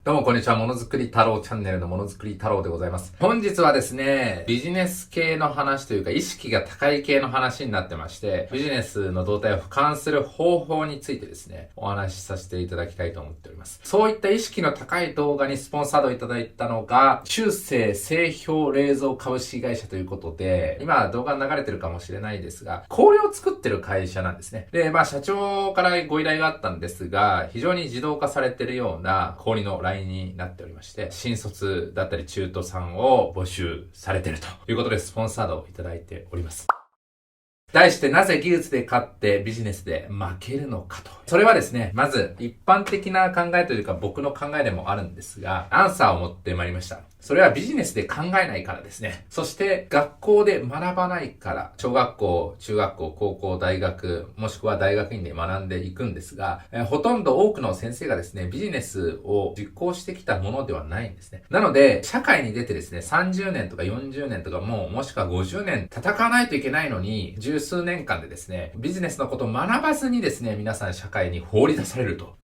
どうもこんにちは。ものづくり太郎チャンネルのものづくり太郎でございます。本日はですね、ビジネス系の話というか意識が高い系の話になってまして、ビジネスの動態を俯瞰する方法についてですね、お話しさせていただきたいと思っております。そういった意識の高い動画にスポンサードいただいたのが、中世製氷冷蔵株式会社ということで、今動画流れてるかもしれないですが、氷を作ってる会社なんですね。で、社長からご依頼があったんですが、非常に自動化されてるような氷のラインになっておりまして、新卒だったり中途さんを募集されているということでスポンサードをいただいております。題してなぜ技術で勝ってビジネスで負けるのかと。それはですね、まず一般的な考えというか僕の考えでもあるんですが、アンサーを持ってまいりました。それはビジネスで考えないからですね。そして学校で学ばないから、小学校、中学校、高校、大学、もしくは大学院で学んでいくんですが、ほとんど多くの先生がですね、ビジネスを実行してきたものではないんですね。なので、社会に出てですね、30年とか40年とかもしくは50年戦わないといけないのに、十数年間でですね、ビジネスのことを学ばずにですね、皆さん社会に放り出されると。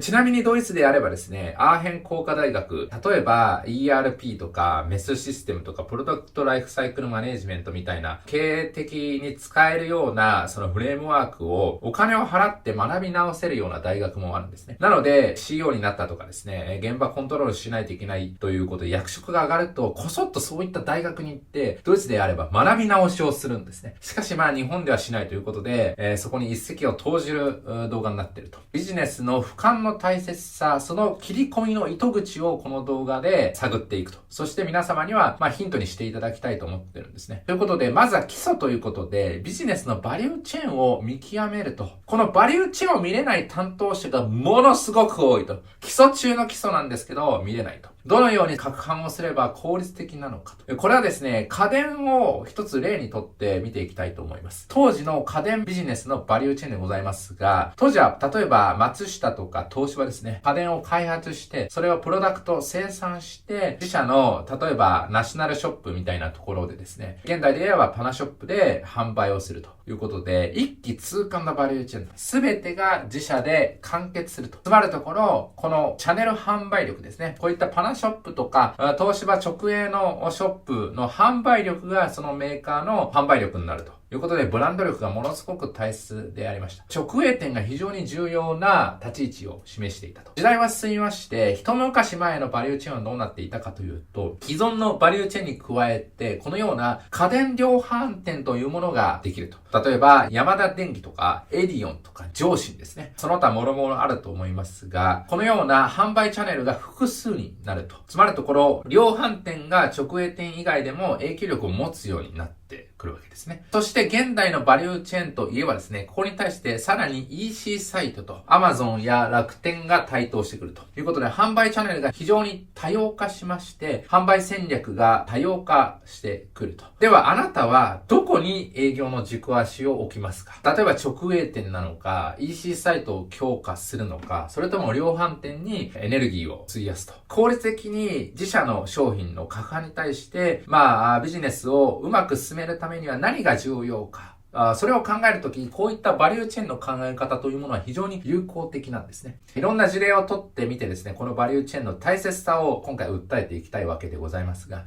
ちなみにドイツであればですね、アーヘン工科大学、例えば ERP とかメスシステムとかプロダクトライフサイクルマネージメントみたいな経営的に使えるようなそのフレームワークをお金を払って学び直せるような大学もあるんですね。なので CEO になったとかですね、現場コントロールしないといけないということで役職が上がるとこそっとそういった大学に行ってドイツであれば学び直しをするんですね。しかし日本ではしないということで、そこに一石を投じる動画になっていると。ビジネスの俯瞰の大切さ、その切り込みの糸口をこの動画で探っていくと。そして皆様にはヒントにしていただきたいと思ってるんですね。ということで、まずは基礎ということで、ビジネスのバリューチェーンを見極めると。このバリューチェーンを見れない担当者がものすごく多いと。基礎中の基礎なんですけど、見れないと。どのように攪拌をすれば効率的なのかと。これはですね、家電を一つ例にとって見ていきたいと思います。当時の家電ビジネスのバリューチェーンでございますが、当時は例えば松下とか東芝ですね、家電を開発して、それをプロダクト生産して、自社の例えばナショナルショップみたいなところでですね、現代で言えばパナショップで販売をするということで、一気通貫のバリューチェーン、すべてが自社で完結すると。つまるところ、このチャンネル販売力ですね、こういったパナショップとか、東芝直営のショップの販売力がそのメーカーの販売力になるということで、ブランド力がものすごく大切でありました。直営店が非常に重要な立ち位置を示していたと。時代は進みまして、一昔前のバリューチェーンはどうなっていたかというと、既存のバリューチェーンに加えて、このような家電量販店というものができると。例えば、ヤマダ電機とか、エディオンとか、上信ですね。その他諸々あると思いますが、このような販売チャンネルが複数になると。つまるところ、量販店が直営店以外でも影響力を持つようになってくるわけですね。そして現代のバリューチェーンといえばですね、ここに対してさらに EC サイトと Amazon や楽天が台頭してくるということで、販売チャンネルが非常に多様化しまして、販売戦略が多様化してくると。ではあなたはどこに営業の軸足を置きますか？例えば直営店なのか、EC サイトを強化するのか、それとも量販店にエネルギーを費やすと。効率的に自社の商品の価格に対して、ビジネスをうまく進めるためには何が重要か。それを考えるとき、こういったバリューチェーンの考え方というものは非常に有効的なんですね。いろんな事例をとってみてですね、このバリューチェーンの大切さを今回訴えていきたいわけでございますが、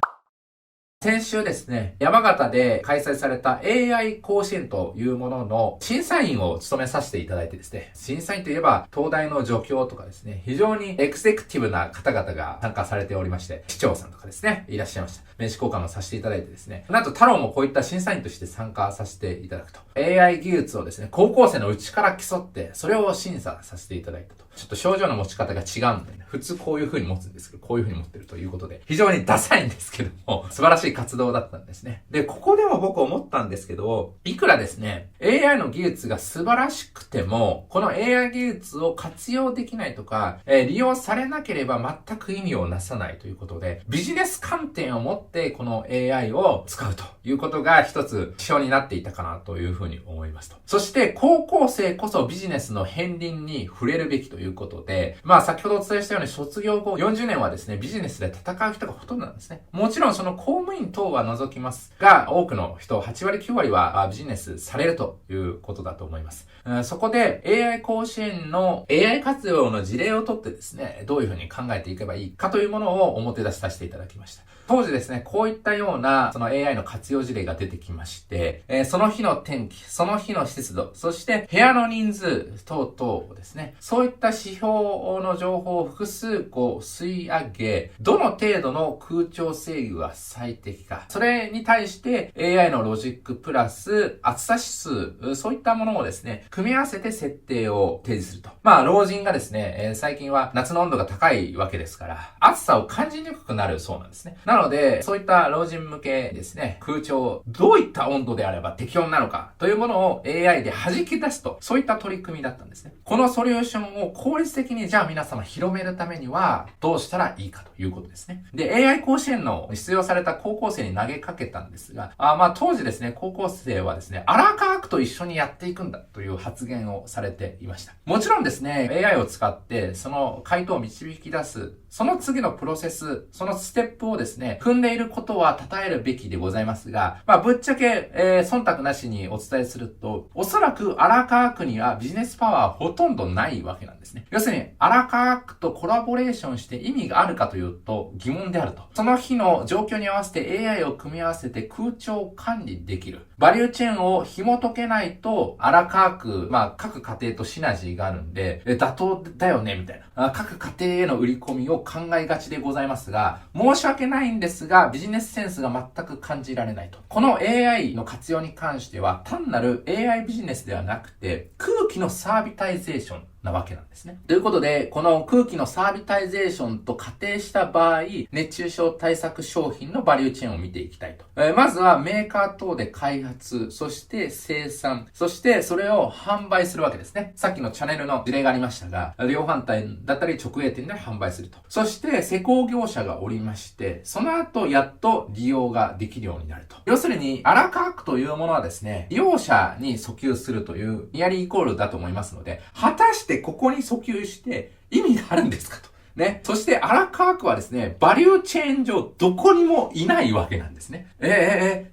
先週ですね、山形で開催された AI 甲子園というものの審査員を務めさせていただいてですね、審査員といえば東大の助教とかですね、非常にエグゼクティブな方々が参加されておりまして、市長さんとかですね、いらっしゃいました。名刺交換をさせていただいてですね、なんと太郎もこういった審査員として参加させていただくと。AI 技術をですね、高校生のうちから競って、それを審査させていただいたと。ちょっと症状の持ち方が違うんでね、普通こういう風に持つんですけど、こういう風に持ってるということで、非常にダサいんですけども、素晴らしい活動だったんですね。で、ここでも僕思ったんですけど、いくらですね、AI の技術が素晴らしくても、この AI 技術を活用できないとか、利用されなければ全く意味をなさないということで、ビジネス観点を持ってこの AI を使うということが一つ指標になっていたかなというふうに思いますと。そして高校生こそビジネスの片鱗に触れるべきといういうことで、先ほどお伝えしたように卒業後40年はですね、ビジネスで戦う人がほとんどなんですね。もちろんその公務員等は除きますが、多くの人、8割9割はビジネスされるということだと思います。そこで AI 甲子園の AI 活用の事例をとってですね、どういうふうに考えていけばいいかというものを表出しさせていただきました。当時ですね、こういったようなその AI の活用事例が出てきまして、その日の天気、その日の湿度、そして部屋の人数等々ですね、そういった指標の情報を複数吸い上げ、どの程度の空調制御が最適か、それに対して AI のロジックプラス暑さ指数、そういったものをですね、組み合わせて設定を提示すると。老人がですね、最近は夏の温度が高いわけですから、暑さを感じにくくなるそうなんですね。なので、そういった老人向けですね、空調、どういった温度であれば適温なのかというものを AI で弾き出すと、そういった取り組みだったんですね。このソリューションを効率的にじゃあ皆様広めるためにはどうしたらいいかということですね。で、AI 甲子園の出場された高校生に投げかけたんですが、当時ですね、高校生はですね、荒川区と一緒にやっていくんだという発言をされていました。もちろんですね、AI を使ってその回答を導き出す、その次のプロセス、そのステップをですね、踏んでいることは称えるべきでございますが、ぶっちゃけ、忖度なしにお伝えすると、おそらく荒川区にはビジネスパワーはほとんどないわけなんですね。要するに、荒川区とコラボレーションして意味があるかというと疑問であると。その日の状況に合わせて AI を組み合わせて空調を管理できる。バリューチェーンを紐解けないと、荒川区、各家庭とシナジーがあるんで、妥当だよね、みたいな。各家庭への売り込みを考えがちでございますが、申し訳ないんですが、ビジネスセンスが全く感じられないと。この AI の活用に関しては、単なる AI ビジネスではなくて、空気のサービタイゼーションなわけなんですね。ということで、この空気のサービタイゼーションと仮定した場合、熱中症対策商品のバリューチェーンを見ていきたいと。まずはメーカー等で開発、そして生産、そしてそれを販売するわけですね。さっきのチャンネルの事例がありましたが、量販店だったり直営店で販売すると。そして施工業者がおりまして、その後やっと利用ができるようになると。要するに、荒川区というものはですね、利用者に訴求するというニアリーイコールだと思いますので、果たしてここに訴求して意味があるんですかと。ね。そして荒川区はですね、バリューチェーン上どこにもいないわけなんですね。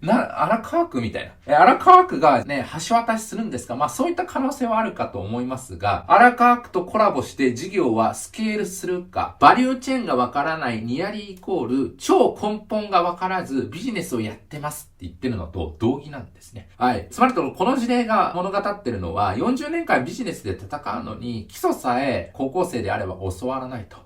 荒川区みたいな。荒川区がね、橋渡しするんですか？そういった可能性はあるかと思いますが、荒川区とコラボして事業はスケールするか、バリューチェーンがわからないニアリーイコール、超根本がわからずビジネスをやってますって言ってるのと同義なんですね。はい。つまりこの事例が物語ってるのは、40年間ビジネスで戦うのに、基礎さえ高校生であれば教わらないと。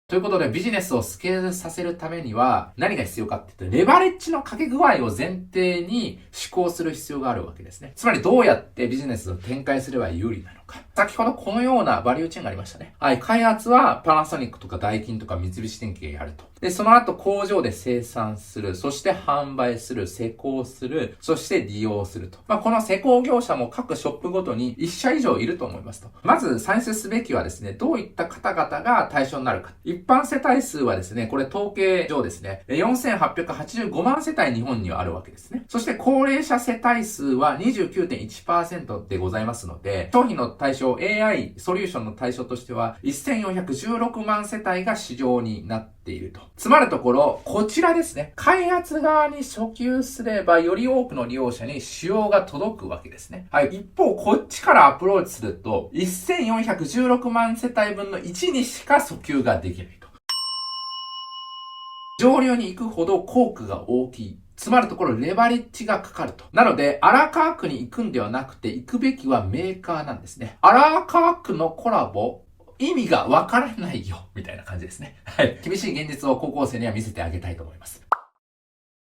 ということでビジネスをスケールさせるためには何が必要かって言うと、レバレッジのかけ具合を前提に思考する必要があるわけですね。つまりどうやってビジネスを展開すれば有利なのか。先ほどこのようなバリューチェーンがありましたね。はい。開発はパナソニックとかダイキンとか三菱電機がやると。で、その後工場で生産する。そして販売する。施工する。そして利用すると。この施工業者も各ショップごとに1社以上いると思いますと。まず算出すべきはですね、どういった方々が対象になるか。一般世帯数はですね、これ統計上ですね、4885万世帯日本にはあるわけですね。そして高齢者世帯数は 29.1% でございますので、商品の対象、AI ソリューションの対象としては1416万世帯が市場になっていると。つまるところ、こちらですね。開発側に訴求すればより多くの利用者に使用が届くわけですね。はい。一方、こっちからアプローチすると、1416万世帯分の1にしか訴求ができないと。上流に行くほど効果が大きい。つまるところ、レバレッジがかかると。なので、荒川区に行くんではなくて、行くべきはメーカーなんですね。荒川区のコラボ、意味がわからないよ、みたいな感じですね。はい。厳しい現実を高校生には見せてあげたいと思います。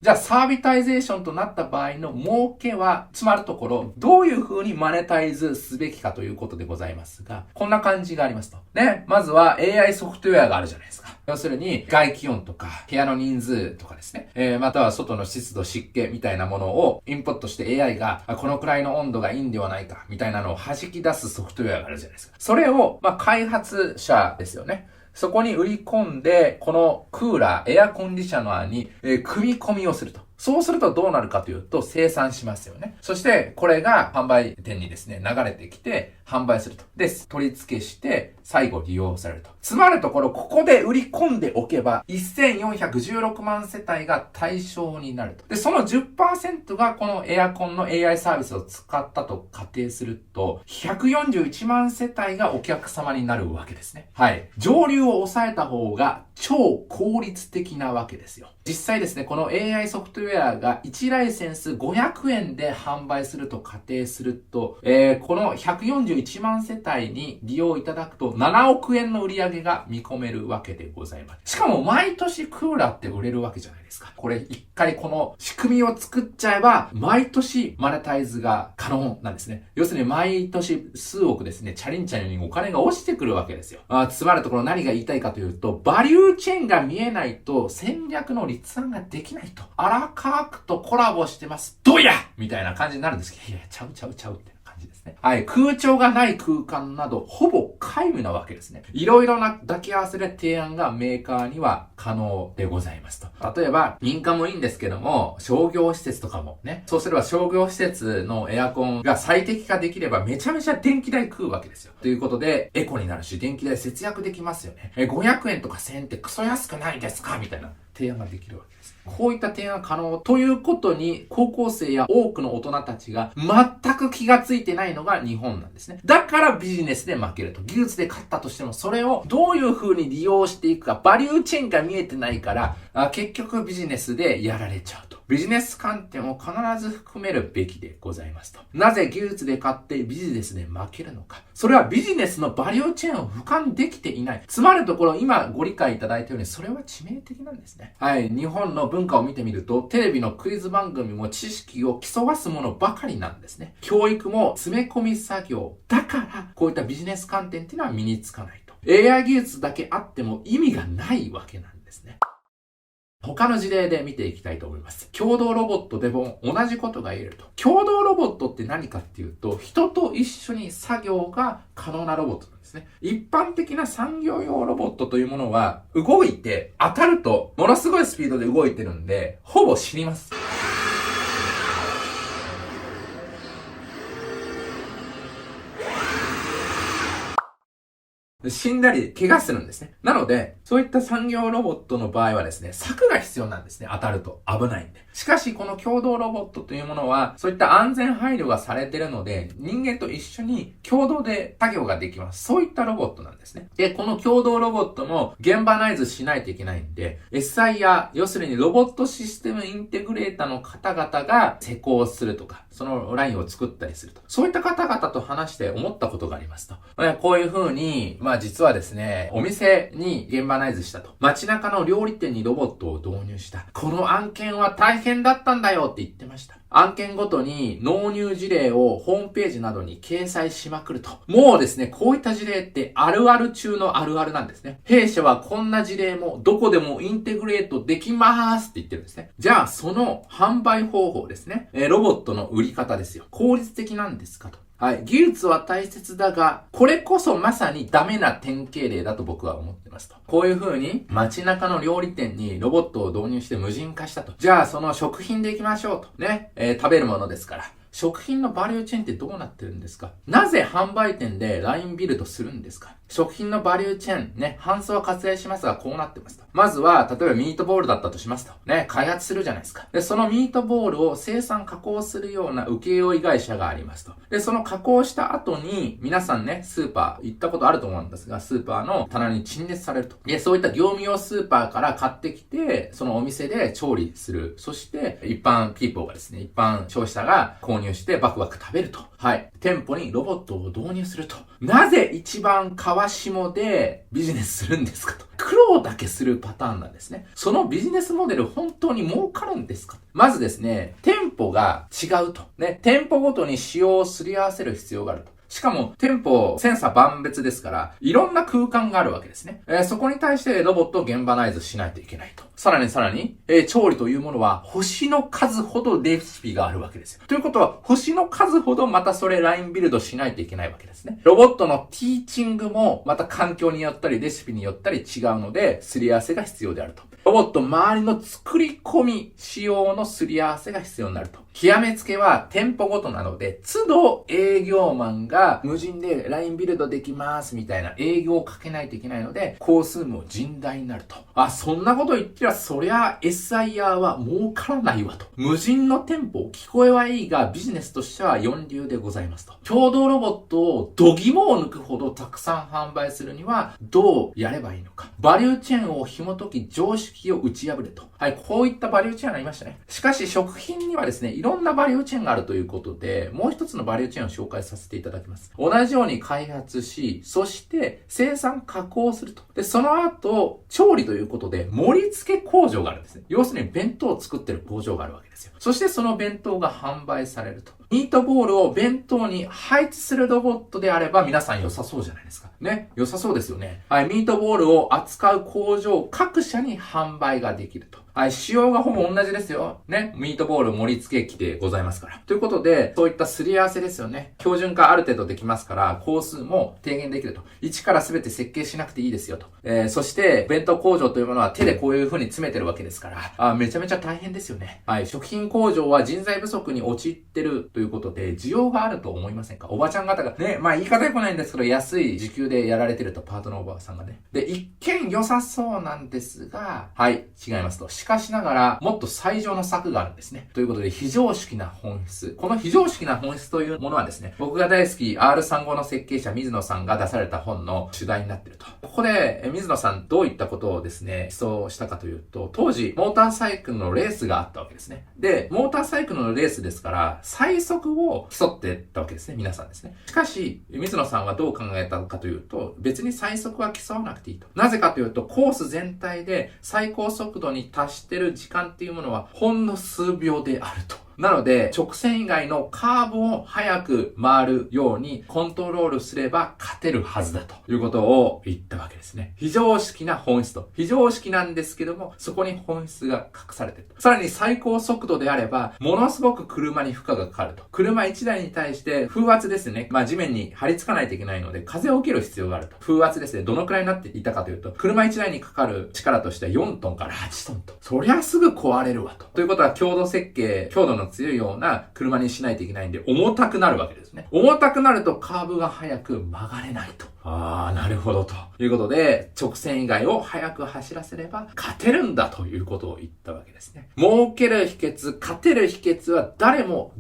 じゃあ、サービタイゼーションとなった場合の儲けは、つまるところ、どういう風にマネタイズすべきかということでございますが、こんな感じがありますと。ね。まずは AI ソフトウェアがあるじゃないですか。要するに、外気温とか、部屋の人数とかですね。または外の湿度、湿気みたいなものをインプットして AI が、このくらいの温度がいいんではないか、みたいなのを弾き出すソフトウェアがあるじゃないですか。それを、開発者ですよね。そこに売り込んで、このクーラー、エアコンディショナーに、組み込みをすると。そうするとどうなるかというと、生産しますよね。そして、これが販売店にですね、流れてきて、販売すると。で、取り付けして、最後利用されると。つまるところ、ここで売り込んでおけば、1416万世帯が対象になると。で、その 10% がこのエアコンの AI サービスを使ったと仮定すると、141万世帯がお客様になるわけですね。はい。上流を抑えた方が超効率的なわけですよ。実際ですね、この AI ソフトウェアが1ライセンス500円で販売すると仮定すると、この141万世帯に利用いただくと7億円の売り上げが見込めるわけでございます。しかも毎年クーラーって売れるわけじゃないですか。これ一回この仕組みを作っちゃえば、毎年マネタイズが可能なんですね。要するに毎年数億ですね、チャリンチャリンにお金が落ちてくるわけですよ。つまるところ何が言いたいかというと、バリューチェーンが見えないと戦略の立案ができないと。荒川区とコラボしてます。どうやみたいな感じになるんですけど、いや、ちゃうって。ですね。はい。空調がない空間など、ほぼ皆無なわけですね。いろいろな抱き合わせで提案がメーカーには可能でございますと。例えば、民間もいいんですけども、商業施設とかもね。そうすれば商業施設のエアコンが最適化できればめちゃめちゃ電気代食うわけですよ。ということで、エコになるし、電気代節約できますよね。500円とか1000円ってクソ安くないですかみたいな提案ができるわけです。こういった提案可能ということに高校生や多くの大人たちが全く気がついてないのが日本なんですね。だからビジネスで負けると。技術で勝ったとしてもそれをどういう風に利用していくか、バリューチェーンが見えてないから結局ビジネスでやられちゃうと。ビジネス観点を必ず含めるべきでございますと。なぜ技術で勝ってビジネスで負けるのか。それはビジネスのバリューチェーンを俯瞰できていない。つまるところ今ご理解いただいたようにそれは致命的なんですね。はい。日本の文化を見てみるとテレビのクイズ番組も知識を競わすものばかりなんですね。教育も詰め込み作業。だからこういったビジネス観点っていうのは身につかないと。AI 技術だけあっても意味がないわけなんですね。他の事例で見ていきたいと思います。共同ロボットでも同じことが言えると。共同ロボットって何かっていうと、人と一緒に作業が可能なロボットなんですね。一般的な産業用ロボットというものは、動いて当たるとものすごいスピードで動いてるんで、ほぼ死にます。死んだり怪我するんですね。なので、そういった産業ロボットの場合はですね、柵が必要なんですね。当たると危ないんで。しかし、この共同ロボットというものは、そういった安全配慮がされているので、人間と一緒に共同で作業ができます。そういったロボットなんですね。で、この共同ロボットも現場ナイズしないといけないんで、SI や、要するにロボットシステムインテグレーターの方々が施工するとか、そのラインを作ったりすると。そういった方々と話して思ったことがありますと。こういう風に、実はですね、お店に現場ナイズしたと。街中の料理店にロボットを導入した。この案件は大変だったんだよって言ってました。案件ごとに納入事例をホームページなどに掲載しまくると。もうですね、こういった事例ってあるある中のあるあるなんですね。弊社はこんな事例もどこでもインテグレートできますって言ってるんですね。じゃあその販売方法ですね。ロボットの売り方ですよ。効率的なんですかと。はい。技術は大切だが、これこそまさにダメな典型例だと僕は思ってますと。こういう風に街中の料理店にロボットを導入して無人化したと。じゃあその食品でいきましょうと。ね。食べるものですから。食品のバリューチェーンってどうなってるんですか？なぜ販売店でラインビルドするんですか？食品のバリューチェーンね、搬送は割愛しますがこうなってますと。まずは、例えばミートボールだったとしますと。ね、開発するじゃないですか。で、そのミートボールを生産加工するような請負会社がありますと。で、その加工した後に、皆さんね、スーパー行ったことあると思うんですが、スーパーの棚に陳列されると。で、そういった業務用スーパーから買ってきて、そのお店で調理する。そして、一般ピーポーがですね、一般消費者が購入してバクバク食べると。はい。店舗にロボットを導入すると。なぜ一番川下でビジネスするんですかと。苦労だけするパターンなんですね。そのビジネスモデル本当に儲かるんですか？まずですね、店舗が違うと。ね、店舗ごとに仕様をすり合わせる必要があると。しかも店舗千差万別ですからいろんな空間があるわけですね。そこに対してロボットを現場ナイズしないといけないと。さらに、調理というものは星の数ほどレシピがあるわけですよ。ということは星の数ほどまたそれラインビルドしないといけないわけですね。ロボットのティーチングもまた環境によったりレシピによったり違うのですり合わせが必要であると。ロボット周りの作り込み仕様のすり合わせが必要になると。極めつけは店舗ごとなので、都度営業マンが無人で LINE ビルドできますみたいな営業をかけないといけないので、工数も甚大になると。そんなこと言ってりゃ、そりゃ SIR は儲からないわと。無人の店舗、聞こえはいいがビジネスとしては四流でございますと。共同ロボットを度肝を抜くほどたくさん販売するにはどうやればいいのか。バリューチェーンを紐解き常識を打ち破れと。こういったバリューチェーンがありましたね。しかし食品にはですね、いろんなバリューチェーンがあるということで、もう一つのバリューチェーンを紹介させていただきます。同じように開発し、そして生産加工すると。で、その後、調理ということで盛り付け工場があるんですね。要するに弁当を作ってる工場があるわけですよ。そしてその弁当が販売されると。ミートボールを弁当に配置するロボットであれば皆さん良さそうじゃないですか。ね。良さそうですよね。ミートボールを扱う工場各社に販売ができると。仕様がほぼ同じですよ。ね。ミートボール盛り付け機でございますから。ということで、そういったすり合わせですよね。標準化ある程度できますから、工数も低減できると。一から全て設計しなくていいですよと。そして、弁当工場というものは手でこういう風に詰めてるわけですから、めちゃめちゃ大変ですよね。食品工場は人材不足に陥ってるということで、需要があると思いませんか？おばちゃん方がね、言い方良くないんですけど、安い時給でやられてると、パートのおばあさんがね。で、一見良さそうなんですが、違いますと。しかしながら、もっと最上の策があるんですね。ということで、非常識な本質。この非常識な本質というものはですね、僕が大好き R35 の設計者水野さんが出された本の主題になっていると。ここで、水野さんどういったことをですね、思想したかというと、当時、モーターサイクルのレースがあったわけですね。で、モーターサイクルのレースですから、最速を競ってったわけですね、皆さんですね。しかし、水野さんはどう考えたかというと、別に最速は競わなくていいと。なぜかというと、コース全体で最高速度に達してる時間っていうものはほんの数秒であると。なので、直線以外のカーブを早く回るようにコントロールすれば勝てるはずだということを言ったわけですね。非常識な本質と。非常識なんですけども、そこに本質が隠されていると。さらに最高速度であれば、ものすごく車に負荷がかかると。車1台に対して風圧ですね。地面に張り付かないといけないので、風を受ける必要があると。風圧ですね。どのくらいになっていたかというと、車1台にかかる力としては4トンから8トンと。そりゃすぐ壊れるわと。ということは、強度設計、強度の強いような車にしないといけないんで、重たくなるわけですね。重たくなるとカーブが早く曲がれないと。なるほどということで、直線以外を早く走らせれば勝てるんだということを言ったわけですね。儲ける秘訣、勝てる秘訣は誰も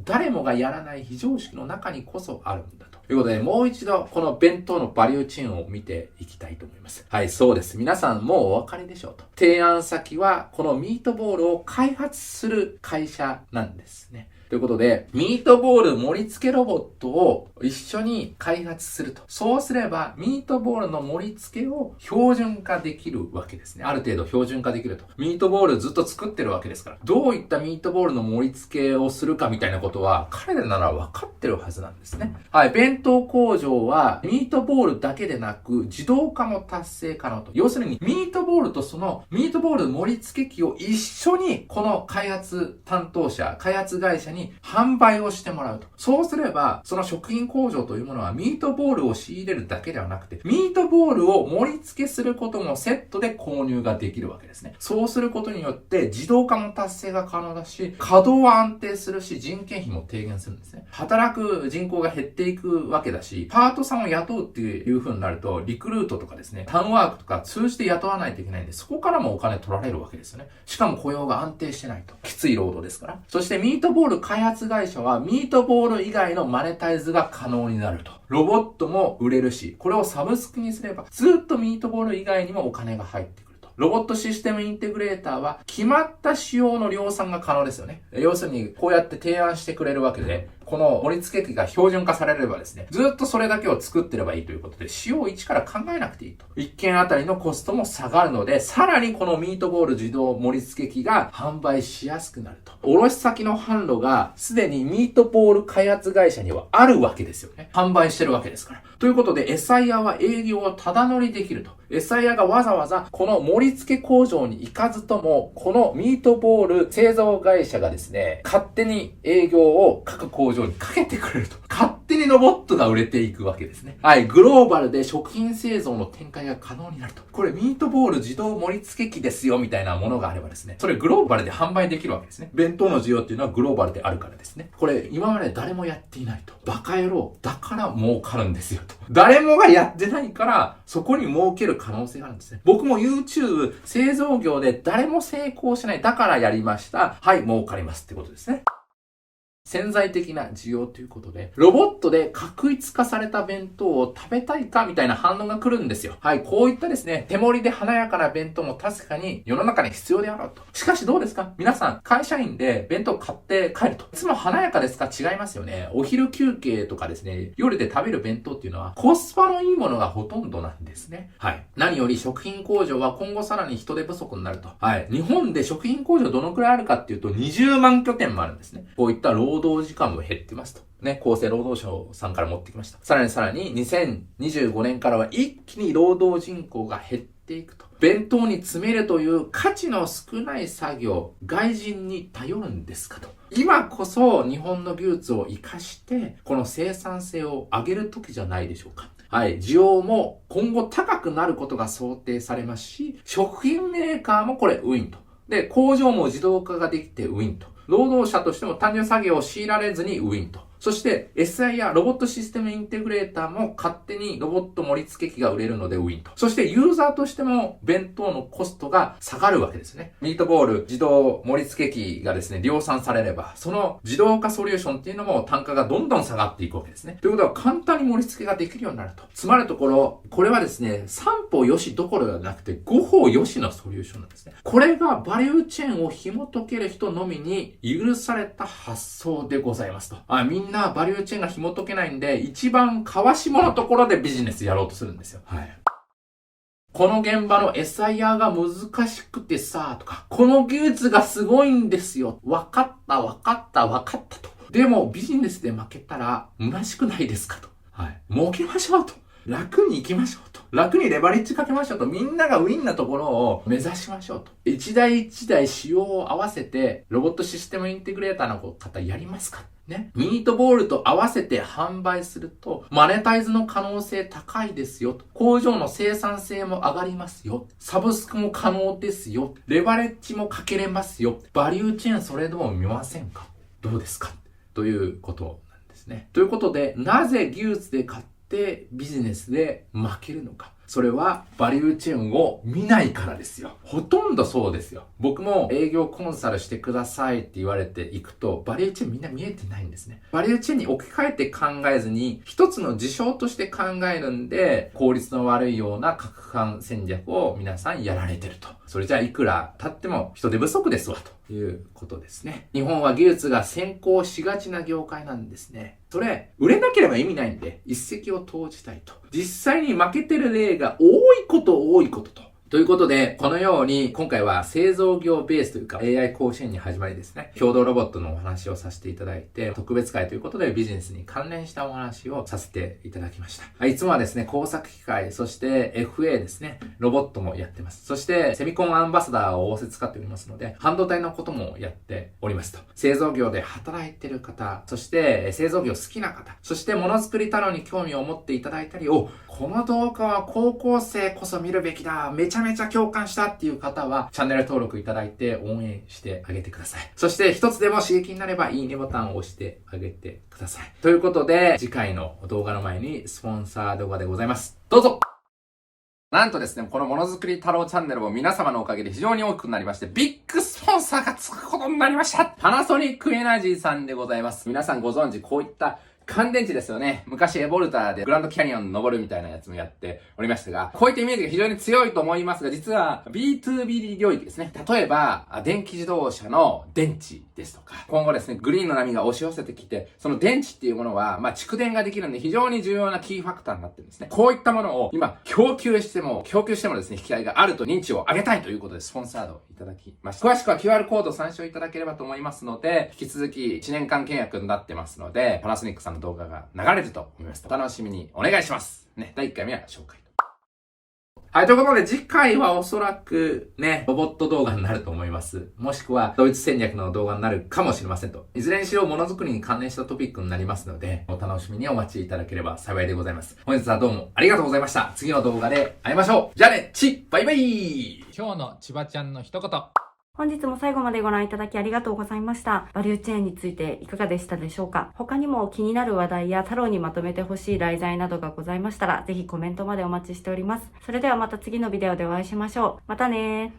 がやらない非常識の中にこそあるんだと。ということで、もう一度この弁当のバリューチェーンを見ていきたいと思います。そうです。皆さんもうお分かりでしょうと。提案先はこのミートボールを開発する会社なんですね。ということで、ミートボール盛り付けロボットを一緒に開発すると。そうすれば、ミートボールの盛り付けを標準化できるわけですね。ある程度標準化できると。ミートボールずっと作ってるわけですから。どういったミートボールの盛り付けをするかみたいなことは、彼らなら分かってるはずなんですね。弁当工場は、ミートボールだけでなく、自動化も達成可能と。要するに、ミートボールとその、ミートボール盛り付け機を一緒に、この開発担当者、開発会社に販売をしてもらうと。そうすれば、その食品工場というものはミートボールを仕入れるだけではなくて、ミートボールを盛り付けすることもセットで購入ができるわけですね。そうすることによって自動化も達成が可能だし、稼働は安定するし、人件費も低減するんですね。働く人口が減っていくわけだし、パートさんを雇うっていう風になると、リクルートとかですね、タウンワークとか通じて雇わないといけないんで、そこからもお金取られるわけですよね。しかも雇用が安定してないと。きつい労働ですから。そしてミートボール開発会社はミートボール以外のマネタイズが可能になると。ロボットも売れるし、これをサブスクにすればずっとミートボール以外にもお金が入ってくると。ロボットシステムインテグレーターは決まった仕様の量産が可能ですよね。要するにこうやって提案してくれるわけで、この盛り付け機が標準化されればですね、ずっとそれだけを作ってればいいということで、仕様を一から考えなくていいと。1件あたりのコストも下がるので、さらにこのミートボール自動盛り付け機が販売しやすくなると。卸先の販路がすでにミートボール開発会社にはあるわけですよね。販売してるわけですから。ということで、SIR は営業をただ乗りできると。SIR がわざわざこの盛り付け工場に行かずとも、このミートボール製造会社がですね、勝手に営業を各工場にかけてくれると。勝手にロボットが売れていくわけですね。はい、グローバルで食品製造の展開が可能になると。これミートボール自動盛り付け機ですよみたいなものがあればですね、それグローバルで販売できるわけですね。弁当の需要っていうのはグローバルであるからですね。これ今まで誰もやっていないと。バカ野郎、だから儲かるんですよと。誰もがやってないから、そこに儲ける可能性があるんですね。僕も YouTube 製造業で誰も成功しない。だからやりました。はい、儲かりますってことですね。潜在的な需要ということで、ロボットで確一化された弁当を食べたいかみたいな反応が来るんですよ。はい、こういったですね、手盛りで華やかな弁当も確かに世の中に必要であろうと。しかしどうですか？皆さん、会社員で弁当買って帰ると。いつも華やかですか？違いますよね。お昼休憩とかですね、夜で食べる弁当っていうのはコスパのいいものがほとんどなんですね。はい。何より食品工場は今後さらに人手不足になると。はい。日本で食品工場どのくらいあるかっていうと20万拠点もあるんですね。こういった労働時間も減ってますと。ね、厚生労働省さんから持ってきました。さらに2025年からは一気に労働人口が減っていくと。弁当に詰めるという価値の少ない作業、外人に頼るんですかと。今こそ日本の技術を活かして、この生産性を上げる時じゃないでしょうか。はい。需要も今後高くなることが想定されますし、食品メーカーもこれウィンと。で、工場も自動化ができてウィンと。労働者としても単純作業を強いられずにウィンと。そして SI ロボットシステムインテグレーターも勝手にロボット盛り付け機が売れるのでウィンと。そしてユーザーとしても弁当のコストが下がるわけですね。ミートボール自動盛り付け機がですね、量産されれば、その自動化ソリューションっていうのも単価がどんどん下がっていくわけですね。ということは簡単に盛り付けができるようになると。つまるところ、これはですね、3歩よしどころではなくて5歩よしのソリューションなんですね。これがバリューチェーンを紐解ける人のみに許された発想でございますと。みんなバリューチェーンが紐解けないんで、一番川下のところでビジネスやろうとするんですよ。はい。この現場の SIR が難しくてさ、とか、この技術がすごいんですよ。わかったと。でもビジネスで負けたら虚しくないですかと。はい。儲けましょうと。楽に行きましょうと。楽にレバレッジかけましょうと。みんながウィンなところを目指しましょうと。一台一台仕様を合わせて、ロボットシステムインテグレーターの方やりますかね。ミートボールと合わせて販売すると、マネタイズの可能性高いですよ。工場の生産性も上がりますよ。サブスクも可能ですよ。レバレッジもかけれますよ。バリューチェーンそれでも見ませんか？どうですか？ということなんですね。ということで、なぜ技術で買ってビジネスで負けるのか。それはバリューチェーンを見ないからですよ。ほとんどそうですよ。僕も営業コンサルしてくださいって言われていくと、バリューチェーンみんな見えてないんですね。バリューチェーンに置き換えて考えずに、一つの事象として考えるんで、効率の悪いような拡販戦略を皆さんやられてると。それじゃあいくら経っても人手不足ですわということですね。日本は技術が先行しがちな業界なんですね。それ、売れなければ意味ないんで、一石を投じたいと。実際に負けてる例が多いことと。ということで、このように今回は製造業ベースというか AI 甲子園に始まりですね、共同ロボットのお話をさせていただいて、特別会ということでビジネスに関連したお話をさせていただきました。いつもはですね、工作機械、そして FA ですね、ロボットもやってます。そしてセミコンアンバサダーを仰せ使っておりますので、半導体のこともやっておりますと。製造業で働いてる方、そして製造業好きな方、そしてものづくり太郎に興味を持っていただいたり、この動画は高校生こそ見るべきだ、めちゃめちゃ共感したっていう方はチャンネル登録いただいて応援してあげてください。そして一つでも刺激になればいいねボタンを押してあげてください。ということで次回の動画の前にスポンサー動画でございます。どうぞ。なんとですね、このものづくり太郎チャンネルも皆様のおかげで非常に大きくなりまして、ビッグスポンサーがつくことになりました。パナソニックエナジーさんでございます。皆さんご存知、こういった乾電池ですよね。昔エボルタでグランドキャニオン登るみたいなやつもやっておりましたが、こういったイメージが非常に強いと思いますが、実は B2B 領域ですね。例えば、電気自動車の電池ですとか、今後ですね、グリーンの波が押し寄せてきて、その電池っていうものは、蓄電ができるんで非常に重要なキーファクターになってるんですね。こういったものを今、供給してもですね、引き合いがあると認知を上げたいということでスポンサードをいただきました。詳しくは QR コードを参照いただければと思いますので、引き続き1年間契約になってますので、パナソニックさんの動画が流れると思います。お楽しみにお願いします。ね、第1回目は紹介と。はい、ということで次回はおそらくね、ロボット動画になると思います。もしくはドイツ戦略の動画になるかもしれませんと。いずれにしろものづくりに関連したトピックになりますので、お楽しみにお待ちいただければ幸いでございます。本日はどうもありがとうございました。次の動画で会いましょう。じゃあね、バイバイ。今日の千葉ちゃんの一言。本日も最後までご覧いただきありがとうございました。バリューチェーンについていかがでしたでしょうか？他にも気になる話題や太郎にまとめてほしい題材などがございましたら、ぜひコメントまでお待ちしております。それではまた次のビデオでお会いしましょう。またねー。